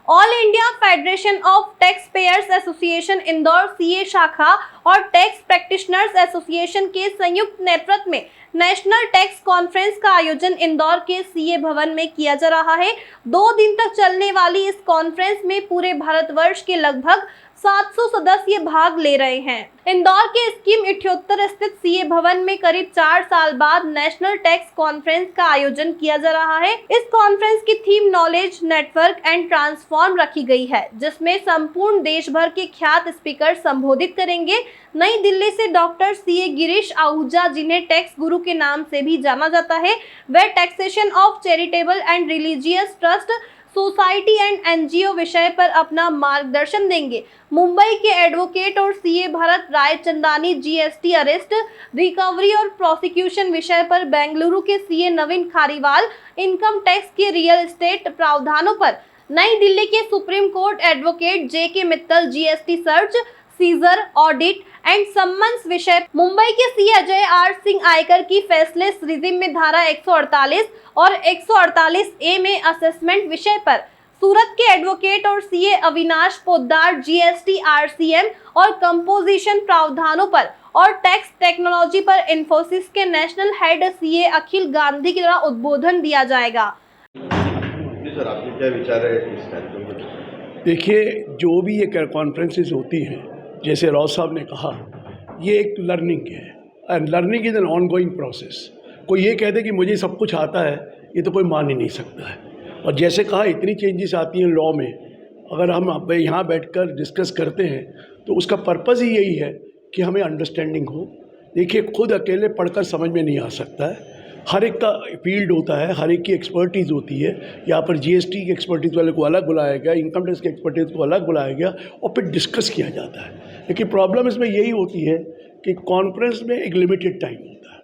All India federation of tax payers association Indore CA शाखा और tax practitioners association के संयुक्त नेतृत्व में नेशनल टैक्स कॉन्फ्रेंस का आयोजन इंदौर के सीए भवन में किया जा रहा है। 2 दिन तक चलने वाली इस कॉन्फ्रेंस में पूरे भारतवर्ष के लगभग 700 सदस्य भाग ले रहे हैं। इंदौर के स्कीम 78 स्थित सीए भवन में करीब 4 साल बाद नेशनल टैक्स कॉन्फ्रेंस का आयोजन किया जा रहा है। इस कॉन्फ्रेंस की theme knowledge network and transform रखी गई है, जिसमें संपूर्ण देश भर के ख्यात स्पीकर संबोधित करेंगे। नई दिल्ली से डॉक्टर सीए गिरीश आहूजा, जिन्हें टैक्स गुरु के नाम से भी जाना जाता है, वे taxation of charitable and religious trust, society and NGO विषय पर अपना मार्गदर्शन देंगे। मुंबई के एडवोकेट और CA Bharat Raichandani GST arrest, recovery और प्रोसिक्यूशन विषय पर बेंगलुरु के CA Naveen Khariwal income tax के रियल एस्टेट प्रावधानों पर, नई दिल्ली के supreme court advocate JK Mittal GST search, seizure, audit and summons विषय, मुंबई के सीए अजय आर सिंह आयकर की फैसलेस रिजिम में धारा 148 और 148 ए में असेसमेंट विषय पर, सूरत के एडवोकेट और CA Avinash Poddar GST RCM और कंपोजिशन प्रावधानों पर और टैक्स टेक्नोलॉजी पर इन्फोसिस के नेशनल हेड सीए अखिल गांधी के द्वारा उद्बोधन दिया जाएगा। सर, आपके क्या विचार है इस कार्यक्रम में? देखिए, जो भी ये कॉन्फ्रेंसेस होती हैं, जैसे राव साहब ने कहा, ये एक लर्निंग है and learning is an on going process. कोई ये कह दे कि मुझे सब कुछ आता है, ये तो कोई मान ही नहीं सकता है। और जैसे कहा, इतनी चेंजेस आती हैं लॉ में, अगर हम यहाँ बैठकर डिस्कस करते हैं तो उसका पर्पज़ ही यही है कि हमें अंडरस्टैंडिंग हो। देखिए, खुद अकेले पढ़कर समझ में नहीं आ सकता है, हर एक का फील्ड होता है, हर एक की एक्सपर्टीज़ होती है। यहाँ पर जीएसटी की एक्सपर्टीज़ वाले को अलग बुलाया गया, इनकम टैक्स की एक्सपर्टीज़ को अलग बुलाया गया और फिर डिस्कस किया जाता है। लेकिन प्रॉब्लम इसमें यही होती है कि कॉन्फ्रेंस में एक लिमिटेड टाइम होता है,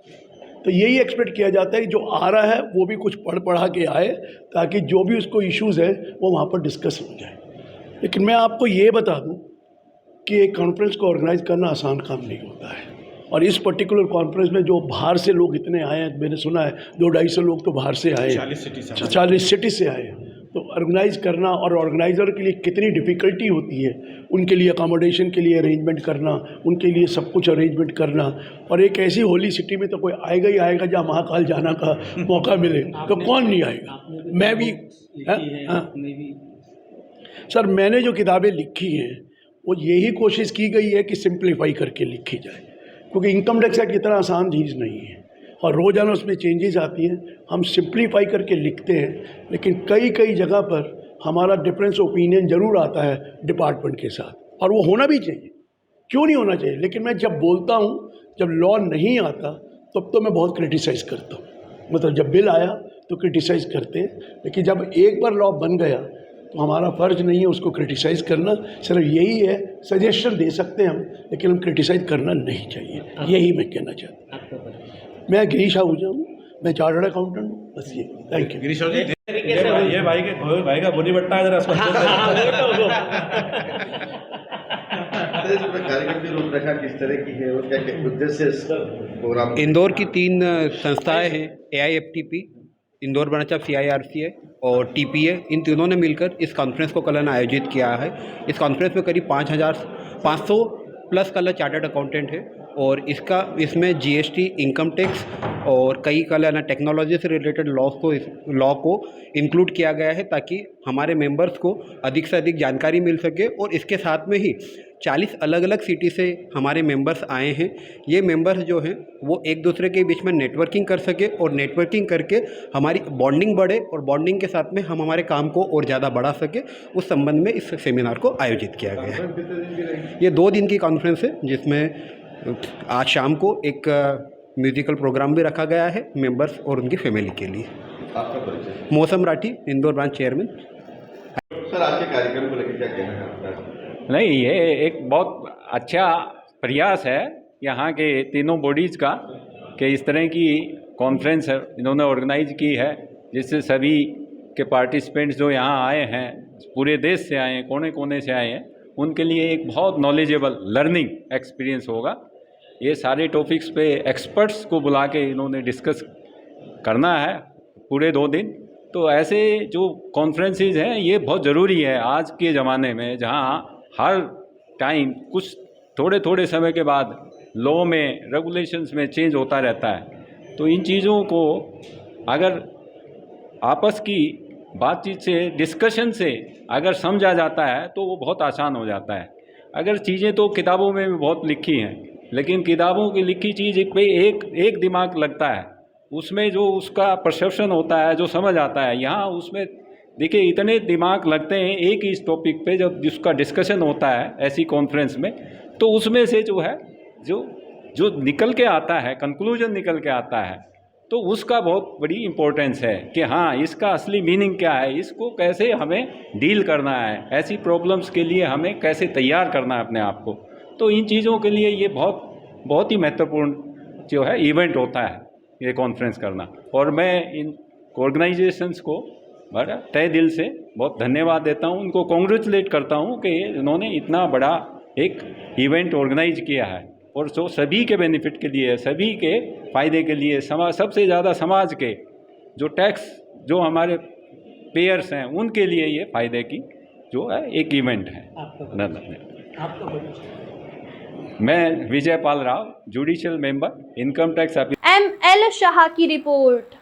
तो यही एक्सपेक्ट किया जाता है कि जो आ रहा है वो भी कुछ पढ़ा के आए, ताकि जो भी उसको इश्यूज़ है वो वहाँ पर डिस्कस हो जाए। लेकिन मैं आपको ये बता दूँ कि एक कॉन्फ्रेंस को ऑर्गेनाइज़ करना आसान काम नहीं होता है। और इस पर्टिकुलर कॉन्फ्रेंस में जो बाहर से लोग इतने आए हैं, मैंने सुना है 200-250 लोग तो बाहर से आए, 40 सिटी से आए, तो ऑर्गेनाइज़ करना और ऑर्गेनाइज़र के लिए कितनी डिफ़िकल्टी होती है, उनके लिए अकोमोडेशन के लिए अरेंजमेंट करना, उनके लिए सब कुछ अरेंजमेंट करना। और एक ऐसी होली सिटी में तो कोई आएगा ही आएगा जहाँ महाकाल जाना का मौका मिले, तो कौन नहीं आएगा। मैं भी सर, मैंने जो किताबें लिखी हैं वो यही कोशिश की गई है कि सिंप्लीफाई करके लिखी जाए, क्योंकि इनकम टैक्स एक्ट इतना आसान चीज़ नहीं है और रोज़ाना उसमें चेंजेस आती हैं। हम सिंप्लीफाई करके लिखते हैं, लेकिन कई जगह पर हमारा डिफरेंस ओपिनियन ज़रूर आता है डिपार्टमेंट के साथ, और वो होना भी चाहिए, क्यों नहीं होना चाहिए। लेकिन मैं जब बोलता हूँ, जब लॉ नहीं आता तब तो मैं बहुत क्रिटिसाइज़ करता हूँ। मतलब जब बिल आया तो क्रिटिसाइज़ करते हैं, लेकिन जब एक बार लॉ बन गया तो हमारा फ़र्ज नहीं है उसको क्रिटिसाइज़ करना। सिर्फ यही है, सजेशन दे सकते हैं हम, लेकिन हम क्रिटिसाइज़ करना नहीं चाहिए। यही मैं कहना चाहता हूँ। मैं गिरीश आहूजा हूँ, मैं चार्टर्ड अकाउंटेंट हूँ, बस ये। Thank you. गिरीश जी, ये भाई का बोली बट्टा है, कार्यक्रम की रूपरेखा किस तरह की है और क्या उद्देश्य प्रोग्राम? इंदौर की 3 संस्थाएं हैं, AIFTP, इंदौर बनाचा CIRCA और TPA। इन तीनों ने मिलकर इस कॉन्फ्रेंस को कल आयोजित किया है। इस कॉन्फ्रेंस में करीब 5,500 प्लस कल चार्टर्ड अकाउंटेंट है और इसमें GST, इनकम टैक्स और कई कल टेक्नोलॉजी से रिलेटेड लॉ को इंक्लूड किया गया है, ताकि हमारे मेंबर्स को अधिक से अधिक जानकारी मिल सके। और इसके साथ में ही 40 अलग अलग सिटी से हमारे मेंबर्स आए हैं। ये मेंबर्स जो हैं वो एक दूसरे के बीच में नेटवर्किंग कर सके और नेटवर्किंग करके हमारी बॉन्डिंग बढ़े और बॉन्डिंग के साथ में हम हमारे काम को और ज़्यादा बढ़ा सके, उस संबंध में इस सेमिनार को आयोजित किया गया है। ये 2 दिन की कॉन्फ्रेंस है, जिसमें आज शाम को एक म्यूज़िकल प्रोग्राम भी रखा गया है मेंबर्स और उनकी फैमिली के लिए। आपका परिचय? मौसम Rathi, Indore branch chairman. Sir, आज के कार्यक्रम को लेकर क्या कहना है आपका? नहीं, ये एक बहुत अच्छा प्रयास है यहाँ के तीनों बॉडीज़ का कि इस तरह की कॉन्फ्रेंस इन्होंने ऑर्गेनाइज की है, जिससे सभी के पार्टिसिपेंट्स जो यहाँ आए हैं, पूरे देश से आए हैं, कोने कोने से आए हैं, उनके लिए एक बहुत नॉलेजेबल लर्निंग एक्सपीरियंस होगा। ये सारे टॉपिक्स पे एक्सपर्ट्स को बुला के इन्होंने डिस्कस करना है पूरे 2 दिन, तो ऐसे जो कॉन्फ्रेंसेस हैं ये बहुत ज़रूरी है आज के ज़माने में, जहाँ हर टाइम कुछ थोड़े थोड़े समय के बाद लॉ में रेगुलेशंस में चेंज होता रहता है। तो इन चीज़ों को अगर आपस की बातचीत से, डिस्कशन से अगर समझा जाता है तो वो बहुत आसान हो जाता है। अगर चीज़ें तो किताबों में भी बहुत लिखी हैं, लेकिन किताबों की लिखी चीज़ पे एक दिमाग लगता है, उसमें जो उसका परसेप्शन होता है, जो समझ आता है, यहाँ उसमें देखिए इतने दिमाग लगते हैं एक ही इस टॉपिक पे। जब जिसका डिस्कशन होता है ऐसी कॉन्फ्रेंस में, तो उसमें से जो है जो निकल के आता है, कंक्लूजन निकल के आता है, तो उसका बहुत बड़ी इम्पोर्टेंस है कि हाँ इसका असली मीनिंग क्या है, इसको कैसे हमें डील करना है, ऐसी प्रॉब्लम्स के लिए हमें कैसे तैयार करना है अपने आप को। तो इन चीज़ों के लिए ये बहुत ही महत्वपूर्ण जो है इवेंट होता है ये कॉन्फ्रेंस करना। और मैं इन ऑर्गेनाइजेशंस को बड़ा तहे दिल से बहुत धन्यवाद देता हूँ, उनको कॉन्ग्रेचुलेट करता हूँ कि इन्होंने इतना बड़ा एक इवेंट ऑर्गेनाइज किया है और जो सभी के बेनिफिट के लिए, सभी के फ़ायदे के लिए, सबसे ज़्यादा समाज के जो टैक्स जो हमारे पेयर्स हैं उनके लिए ये फ़ायदे की जो है एक इवेंट है। मैं Vijay Pal Rao, judicial member, income tax office. ML Shah की रिपोर्ट।